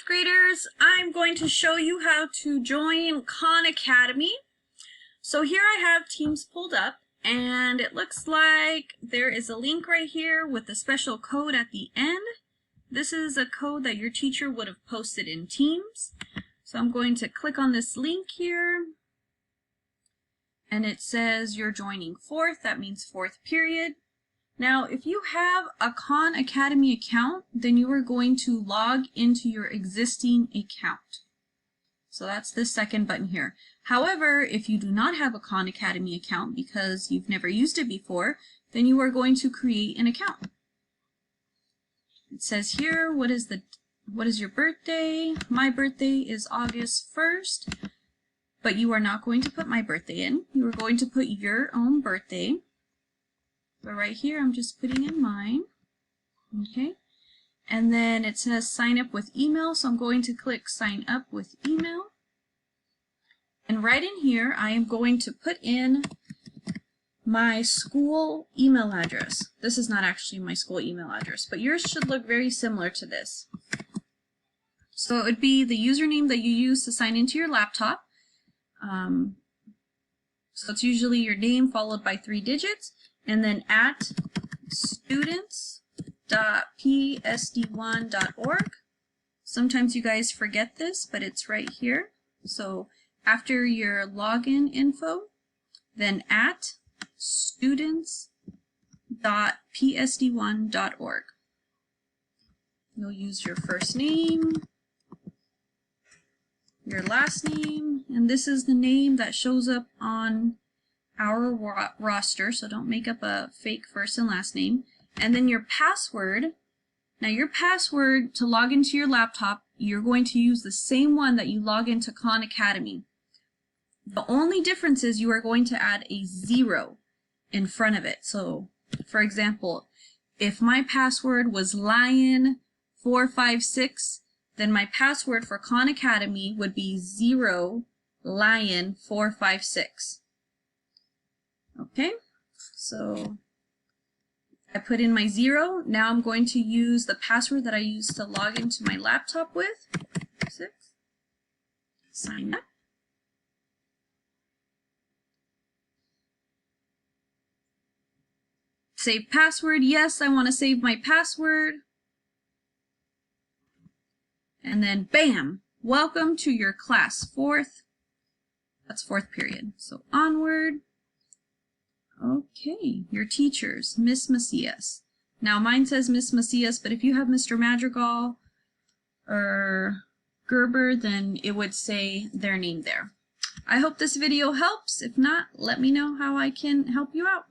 fourth graders, I'm going to show you how to join Khan Academy. So here I have Teams pulled up, and it looks like there is a link right here with a special code at the end. This is a code that your teacher would have posted in Teams. So I'm going to click on this link here, and it says you're joining fourth. That means fourth period. Now, if you have a Khan Academy account, then you are going to log into your existing account. So that's the second button here. However, if you do not have a Khan Academy account because you've never used it before, then you are going to create an account. It says here, what is your birthday? My birthday is August 1st, but you are not going to put my birthday in. You are going to put your own birthday. But right here, I'm just putting in mine. Okay. And then it says sign up with email, so I'm going to click sign up with email. And right in here, I am going to put in my school email address. This is not actually my school email address, but yours should look very similar to this. So it would be the username that you use to sign into your laptop. So it's usually your name followed by 3 digits, and then at students.psd1.org. Sometimes you guys forget this, but it's right here. So after your login info, then at students.psd1.org. You'll use your first name, your last name, and this is the name that shows up on our roster, so don't make up a fake first and last name. And then your password. Now your password to log into your laptop, you're going to use the same one that you log into Khan Academy. The only difference is you are going to add a 0 in front of it. So for example, if my password was lion456, then my password for Khan Academy would be 0lion456. Okay, so I put in my 0. Now I'm going to use the password that I used to log into my laptop with. 6. Sign up. Save password. Yes, I want to save my password. And then bam! Welcome to your class. That's fourth period. So onward. Okay, your teachers, Miss Macias. Now mine says Miss Macias, but if you have Mr. Madrigal or Gerber, then it would say their name there. I hope this video helps. If not, let me know how I can help you out.